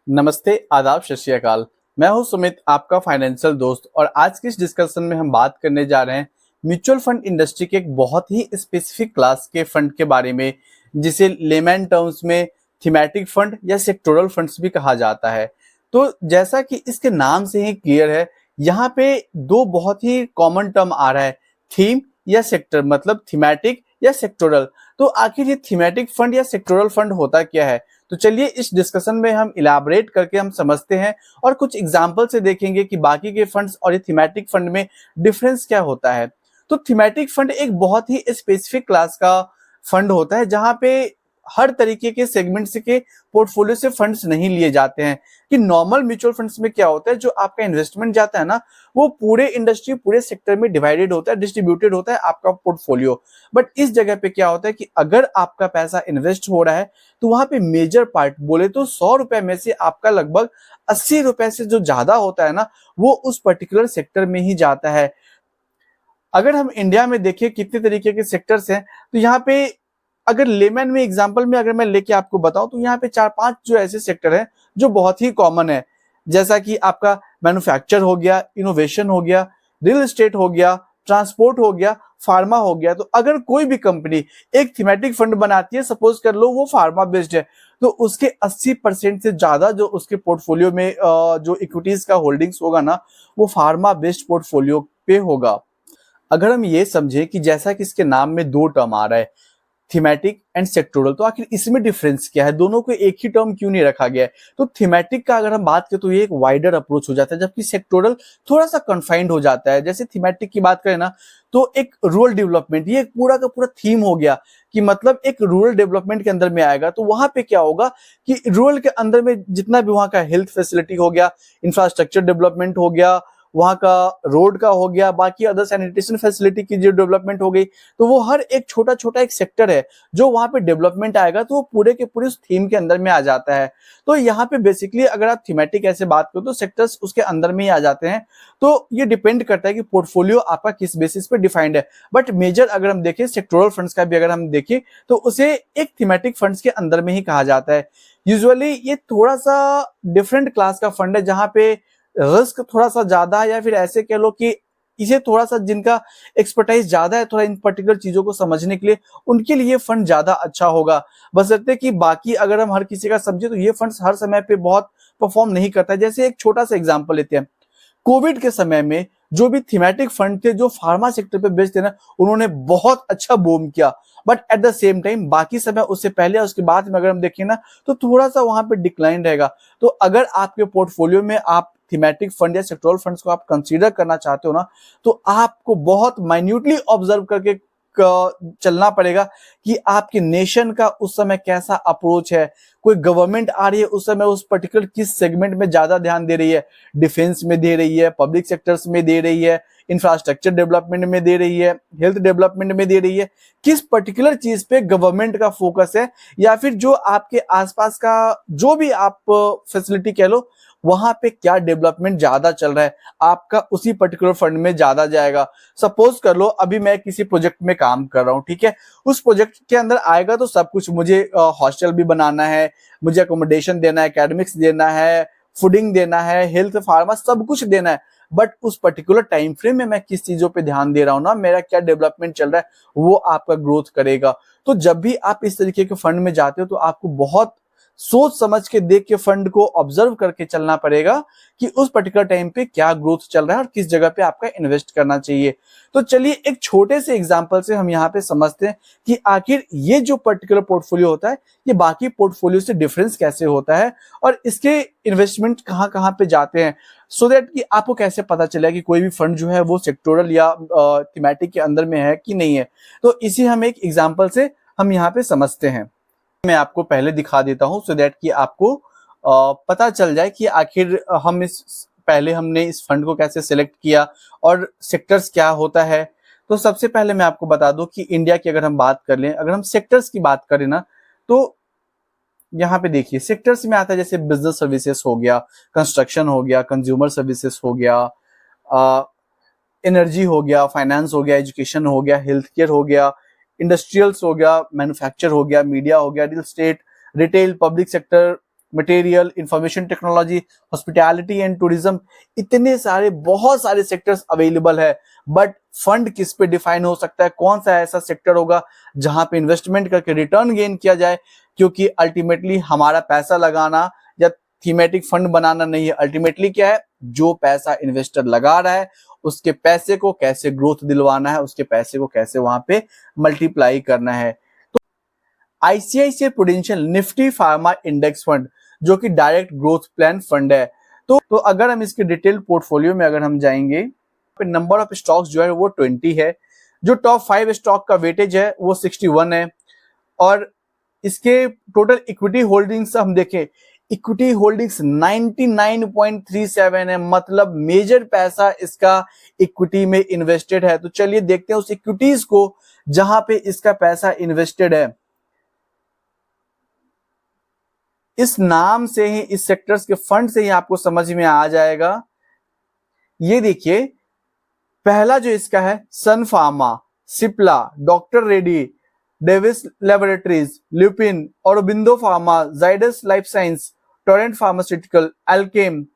नमस्ते, आदाब, सत श्री अकाल। मैं हूं सुमित, आपका फाइनेंशियल दोस्त। और आज की इस डिस्कशन में हम बात करने जा रहे हैं म्यूचुअल फंड इंडस्ट्री के एक बहुत ही स्पेसिफिक क्लास के फंड के बारे में, जिसे लेमैन टर्म्स में थीमेटिक फंड या सेक्टोरल फंड्स भी कहा जाता है। तो जैसा कि इसके नाम से ही क्लियर है, यहाँ पे दो बहुत ही कॉमन टर्म आ रहा है, थीम या सेक्टर, मतलब थीमेटिक या सेक्टोरल। तो आखिर ये थीमेटिक फंड या सेक्टोरल फंड होता क्या है? तो चलिए इस डिस्कशन में हम इलाबरेट करके हम समझते हैं और कुछ एग्जाम्पल से देखेंगे कि बाकी के फंड्स और ये थीमेटिक फंड में डिफरेंस क्या होता है। तो थीमेटिक फंड एक बहुत ही स्पेसिफिक क्लास का फंड होता है, जहां पे हर तरीके के सेगमेंट्स के पोर्टफोलियो से फंड्स नहीं लिए जाते हैं। कि नॉर्मल म्यूचुअल फंड्स में क्या होता है, जो आपका इन्वेस्टमेंट जाता है ना, वो पूरे इंडस्ट्री, पूरे सेक्टर में डिवाइडेड होता है, डिस्ट्रीब्यूटेड होता है आपका पोर्टफोलियो। बट इस जगह पे क्या होता है कि अगर आपका पैसा इन्वेस्ट हो रहा है, तो वहां पे मेजर पार्ट बोले तो 100 रुपए में से आपका लगभग 80 रुपए से जो ज्यादा होता है ना, वो उस पर्टिकुलर सेक्टर में ही जाता है। अगर हम इंडिया में देखें कितने तरीके के सेक्टर्स हैं, तो यहाँ पे अगर लेमन में एग्जांपल में अगर मैं लेके आपको बताऊं, तो यहाँ पे 4-5 जो ऐसे सेक्टर हैं जो बहुत ही कॉमन है। जैसा कि आपका मैन्युफैक्चर हो गया, इनोवेशन हो गया, रियल एस्टेट हो गया, ट्रांसपोर्ट हो गया, फार्मा हो गया। तो अगर कोई भी कंपनी एक थीमेटिक फंड बनाती है, सपोज कर लो वो फार्मा बेस्ड है, तो उसके 80% से ज्यादा जो उसके पोर्टफोलियो में जो इक्विटीज का होल्डिंग्स होगा ना, वो फार्मा बेस्ड पोर्टफोलियो पे होगा। अगर हम ये समझे कि जैसा कि इसके नाम में दो टर्म आ रहा है, थीमेटिक एंड सेक्टोरल, तो आखिर इसमें डिफरेंस क्या है, दोनों को एक ही टर्म क्यों नहीं रखा गया है? तो थीमेटिक का अगर हम बात करें तो ये एक वाइडर अप्रोच हो जाता है, जबकि सेक्टोरल थोड़ा सा कन्फाइंड हो जाता है। जैसे थीमेटिक की बात करें ना, तो एक रूरल डेवलपमेंट, ये एक पूरा का पूरा थीम हो गया कि मतलब एक रूरल डेवलपमेंट के अंदर में आएगा। तो वहां पे क्या होगा कि रूरल के अंदर में जितना भी वहां का हेल्थ फैसिलिटी हो गया, इंफ्रास्ट्रक्चर डेवलपमेंट हो गया, वहां का रोड का हो गया, बाकी अदर सैनिटेशन फैसिलिटी की जो डेवलपमेंट हो गई, तो वो हर एक छोटा छोटा एक सेक्टर है जो वहां पे डेवलपमेंट आएगा, तो वो पूरे के पूरे उस थीम के अंदर में आ जाता है। तो यहाँ पे बेसिकली अगर आप थीमेटिक ऐसे बात करो, तो सेक्टर्स उसके अंदर में ही आ जाते हैं। तो ये डिपेंड करता है कि पोर्टफोलियो आपका किस बेसिस पे डिफाइंड है। बट मेजर अगर हम देखें सेक्टोरल फंड्स का भी अगर हम देखें, तो उसे एक थीमेटिक फंड्स के अंदर में ही कहा जाता है। यूजुअली ये थोड़ा सा डिफरेंट क्लास का फंड है, जहां पे रिस्क थोड़ा सा ज्यादा है, या फिर ऐसे कह लो कि इसे थोड़ा सा जिनका एक्सपर्टाइज ज्यादा है थोड़ा इन पर्टिकुलर चीजों को समझने के लिए, उनके लिए फंड ज्यादा अच्छा होगा। बशर्ते कि बाकी अगर हम हर किसी का समझे, तो ये फंड्स हर समय पे बहुत परफॉर्म नहीं करता है। जैसे एक छोटा सा एग्जांपल लेते हैं, कोविड के समय में जो भी थीमेटिक फंड थे जो फार्मा सेक्टर पे बेस्ड थे ना, उन्होंने बहुत अच्छा बूम किया। But at the same time बाकी समय, उससे पहले और उसके बाद में अगर हम देखें ना, तो थोड़ा सा वहां पे डिक्लाइन रहेगा। तो अगर आपके पोर्टफोलियो में आप थीमेटिक फंड या सेक्टोरल फंड्स को आप कंसीडर करना चाहते हो ना, तो आपको बहुत माइन्यूटली ऑब्जर्व करके चलना पड़ेगा कि आपके नेशन का उस समय कैसा अप्रोच है। कोई गवर्नमेंट आ रही है उस समय, उस पर्टिकुलर किस सेगमेंट में ज्यादा ध्यान दे रही है, डिफेंस में दे रही है, पब्लिक सेक्टर्स में दे रही है, इंफ्रास्ट्रक्चर डेवलपमेंट में दे रही है, हेल्थ डेवलपमेंट में दे रही है, किस पर्टिकुलर चीज पे गवर्नमेंट का फोकस है, या फिर जो आपके आसपास का जो भी आप फैसिलिटी कह लो, वहां पे क्या डेवलपमेंट ज्यादा चल रहा है, आपका उसी पर्टिकुलर फंड में ज्यादा जाएगा। सपोज कर लो अभी मैं किसी प्रोजेक्ट में काम कर रहा हूं, ठीक है, उस प्रोजेक्ट के अंदर आएगा तो सब कुछ, मुझे हॉस्टल भी बनाना है, मुझे अकोमोडेशन देना है, एकेडमिक्स देना है, फूडिंग देना है, हेल्थ फार्मा सब कुछ देना है। बट उस पर्टिकुलर टाइम फ्रेम में मैं किस चीजों पे ध्यान दे रहा हूं ना, मेरा क्या डेवलपमेंट चल रहा है, वो आपका ग्रोथ करेगा। तो जब भी आप इस तरीके के फंड में जाते हो, तो आपको बहुत सोच समझ के देख के फंड को ऑब्जर्व करके चलना पड़ेगा कि उस पर्टिकुलर टाइम पे क्या ग्रोथ चल रहा है और किस जगह पे आपका इन्वेस्ट करना चाहिए। तो चलिए एक छोटे से एग्जांपल से हम यहाँ पे समझते हैं कि आखिर ये जो पर्टिकुलर पोर्टफोलियो होता है, ये बाकी पोर्टफोलियो से डिफरेंस कैसे होता है और इसके इन्वेस्टमेंट कहाँ कहाँ पे जाते हैं, सो दैट कि आपको कैसे पता चलेगा कि कोई भी फंड जो है वो सेक्टोरल या थीमेटिक के अंदर में है कि नहीं है। तो इसी हम एक एग्जाम्पल से हम यहाँ पे समझते हैं। मैं आपको पहले दिखा देता हूं, सो दैट कि आपको पता चल जाए कि आखिर हम इस पहले हमने इस फंड को कैसे सिलेक्ट किया और सेक्टर्स क्या होता है। तो सबसे पहले मैं आपको बता दूं कि इंडिया की अगर हम बात कर लें, अगर हम सेक्टर्स की बात करें ना, तो यहाँ पे देखिए सेक्टर्स में आता है जैसे बिजनेस सर्विसेज हो गया, कंस्ट्रक्शन हो गया, कंज्यूमर सर्विसेज हो गया, एनर्जी हो गया, फाइनेंस हो गया, एजुकेशन हो गया, हेल्थ केयर हो गया, इंडस्ट्रियल्स हो गया, मैन्युफैक्चर हो गया, मीडिया हो गया, real estate, retail, public sector, material, information technology, hospitality and tourism, इतने सारे बहुत सारे सेक्टर्स अवेलेबल है। बट फंड किस पे डिफाइन हो सकता है, कौन सा ऐसा सेक्टर होगा जहां पे इन्वेस्टमेंट करके रिटर्न गेन किया जाए, क्योंकि अल्टीमेटली हमारा पैसा लगाना या थीमेटिक फंड बनाना नहीं है। अल्टीमेटली क्या है, जो पैसा इन्वेस्टर लगा रहा है उसके पैसे को कैसे ग्रोथ दिलवाना है, उसके पैसे को कैसे वहां पे मल्टीप्लाई करना है। तो ICICI prudential Nifty pharma index fund जो कि डायरेक्ट ग्रोथ प्लान फंड है। तो अगर हम इसके डिटेल पोर्टफोलियो में अगर हम जाएंगे, नंबर ऑफ स्टॉक्स जो है वो 20 है, जो टॉप 5 स्टॉक का वेटेज है वो 61 है, और इसके टोटल इक्विटी होल्डिंग्स हम देखें, इक्विटी होल्डिंग्स 99.37 है, मतलब मेजर पैसा इसका इक्विटी में इन्वेस्टेड है। तो चलिए देखते हैं उस इक्विटीज को जहां पे इसका पैसा इन्वेस्टेड है। इस नाम से ही, इस सेक्टर्स के फंड से ही आपको समझ में आ जाएगा। ये देखिए, पहला जो इसका है Sun pharma, Cipla, doctor Reddy, Divi's laboratories, Lupin, Aurobindo pharma, Zydus life science, Torrent pharmaceutical, Alkem,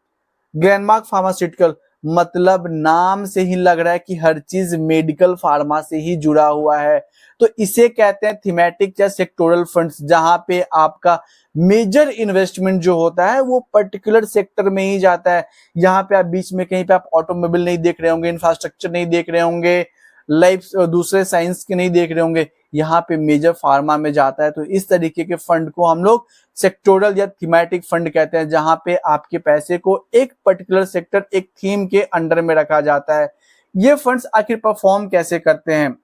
Glenmark pharmaceutical, मतलब नाम से ही लग रहा है कि हर चीज मेडिकल फार्मा से ही जुड़ा हुआ है। तो इसे कहते हैं थीमेटिक या सेक्टोरल फंड्स, जहां पे आपका मेजर इन्वेस्टमेंट जो होता है वो पर्टिकुलर सेक्टर में ही जाता है। यहाँ पे आप बीच में कहीं पे आप ऑटोमोबाइल नहीं देख रहे होंगे, इंफ्रास्ट्रक्चर नहीं देख रहे होंगे, लाइफ दूसरे साइंस के नहीं देख रहे होंगे, यहाँ पे मेजर फार्मा में जाता है। तो इस तरीके के फंड को हम लोग सेक्टोरल या थीमेटिक फंड कहते हैं, जहां पे आपके पैसे को एक पर्टिकुलर सेक्टर, एक थीम के अंडर में रखा जाता है। ये फंड्स आखिर परफॉर्म कैसे करते हैं,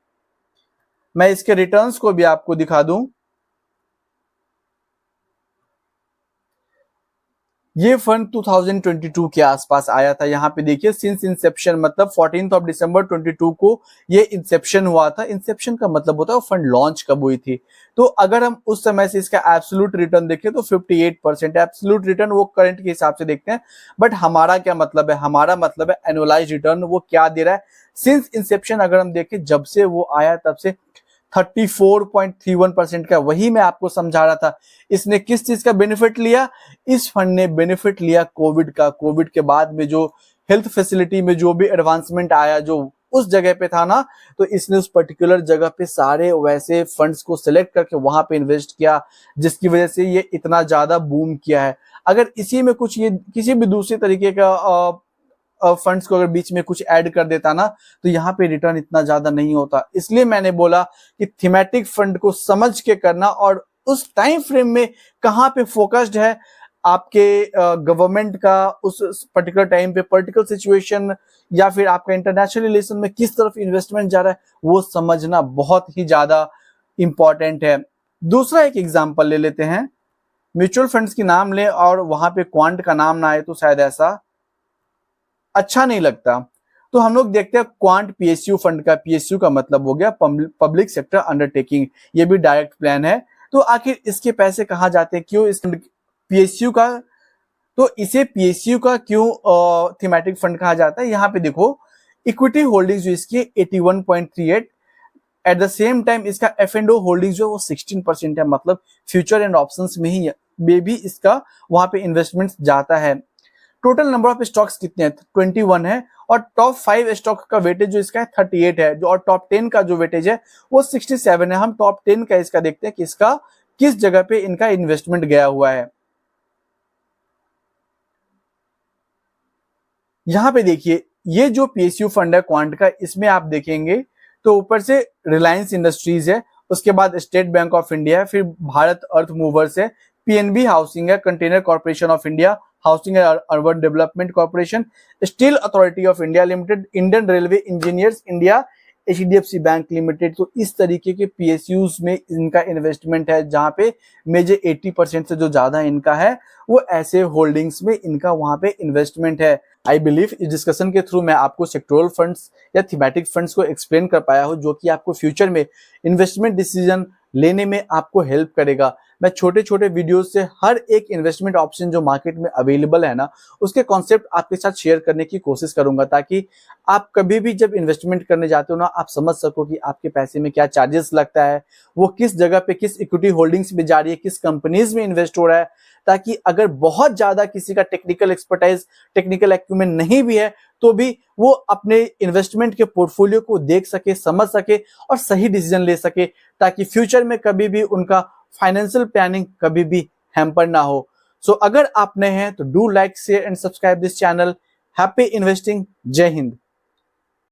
मैं इसके रिटर्न्स को भी आपको दिखा दूं। ये फंड 2022 के आसपास आया था। यहाँ पे देखिए, सिंस इंसेप्शन, मतलब 14 दिसंबर 22 को ये इंसेप्शन हुआ था। इंसेप्शन का मतलब होता है वो फंड लॉन्च कब हुई थी। तो अगर हम उस समय से इसका एब्सोल्यूट रिटर्न देखें तो 58% एब्सोल्यूट रिटर्न वो करंट के हिसाब से देखते हैं। बट हमारा क्या मतलब है, हमारा मतलब है एनुअलाइज रिटर्न वो क्या दे रहा है। सिंस इंसेप्शन अगर हम देखें, जब से वो आया तब से 34.31% का, वही मैं आपको समझा रहा था। इसने किस चीज का बेनिफिट लिया, इस फंड ने बेनिफिट लिया कोविड का। कोविड के बाद में जो हेल्थ फैसिलिटी में जो भी एडवांसमेंट आया, जो उस जगह पे था ना, तो इसने उस पर्टिकुलर जगह पे सारे वैसे फंड्स को सिलेक्ट करके वहां पे इन्वेस्ट किया, जिसकी वजह से ये इतना ज्यादा बूम किया है। अगर इसी में कुछ ये किसी भी दूसरे तरीके का फंड्स को अगर बीच में कुछ ऐड कर देता ना, तो यहाँ पे रिटर्न इतना ज्यादा नहीं होता। इसलिए मैंने बोला कि थीमेटिक फंड को समझ के करना, और उस टाइम फ्रेम में कहाँ पे फोकस्ड है आपके गवर्नमेंट का, उस पर्टिकुलर टाइम पे पॉलिटिकल सिचुएशन, या फिर आपका इंटरनेशनल रिलेशन में किस तरफ इन्वेस्टमेंट जा रहा है, वो समझना बहुत ही ज्यादा इंपॉर्टेंट है। दूसरा एक एग्जाम्पल ले लेते हैं, म्यूचुअल फंड्स की नाम लें और वहां पे क्वांट का नाम ना आए तो शायद ऐसा अच्छा नहीं लगता। तो हम लोग देखते हैं क्वांट पीएसयू फंड का। पीएसयू का मतलब हो गया पब्लिक सेक्टर अंडरटेकिंग, ये भी डायरेक्ट प्लान है। तो आखिर इसके पैसे कहाँ जाते हैं, क्यों इस पीएसयू का, तो इसे पीएसयू का क्यों थीमेटिक फंड कहा जाता है। यहाँ पे देखो, इक्विटी होल्डिंग्स जो इसकी 81.38, एट द सेम टाइम इसका F&O होल्डिंग जो वो 16% है, मतलब फ्यूचर एंड ऑप्शंस में ही भी इसका वहां पे इन्वेस्टमेंट जाता है। टोटल नंबर ऑफ स्टॉक्स कितने हैं, 21 है, और टॉप 5 स्टॉक का वेटेज जो इसका है 38 है, जो और टॉप 10 का जो वेटेज है वो 67 है। हम टॉप 10 का इसका देखते हैं कि इसका किस जगह पे इनका इन्वेस्टमेंट गया हुआ है। यहां पे देखिए, ये जो पीएसयू फंड है क्वांट का, इसमें आप देखेंगे तो ऊपर से रिलायंस इंडस्ट्रीज है, उसके बाद स्टेट बैंक ऑफ इंडिया है, फिर भारत अर्थ मूवर्स है, पीएनबी हाउसिंग है, container corporation of India, housing and urban development corporation, steel authority of India limited, Indian railway engineers India, HDFC bank limited. तो इस तरीके के पीएसयूज में इनका इन्वेस्टमेंट है, जहां पे मेजर 80% से जो ज्यादा इनका है वो ऐसे होल्डिंग्स में इनका वहां पे इन्वेस्टमेंट है। आई बिलीव इस डिस्कशन के थ्रू मैं आपको सेक्टोरल फंड्स या थीमेटिक फंड्स को एक्सप्लेन कर पाया हूं, जो कि आपको फ्यूचर में इन्वेस्टमेंट डिसीजन लेने में आपको हेल्प करेगा। मैं छोटे छोटे वीडियोस से हर एक इन्वेस्टमेंट ऑप्शन जो मार्केट में अवेलेबल है ना, उसके कॉन्सेप्ट आपके साथ शेयर करने की कोशिश करूंगा, ताकि आप कभी भी जब इन्वेस्टमेंट करने जाते हो ना, आप समझ सको कि आपके पैसे में क्या चार्जेस लगता है, वो किस जगह पे किस इक्विटी होल्डिंग्स में जा रही है, किस कंपनीज में इन्वेस्ट हो रहा है, ताकि अगर बहुत ज्यादा किसी का टेक्निकल एक्सपर्टाइज, टेक्निकल एक्यूमेंट नहीं भी है, तो भी वो अपने इन्वेस्टमेंट के पोर्टफोलियो को देख सके, समझ सके और सही डिसीजन ले सके, ताकि फ्यूचर में कभी भी उनका फाइनेंशियल प्लानिंग कभी भी हैम्पर ना हो। सो अगर आप नए हैं तो do like, share and subscribe this channel. Happy investing. जय हिंद।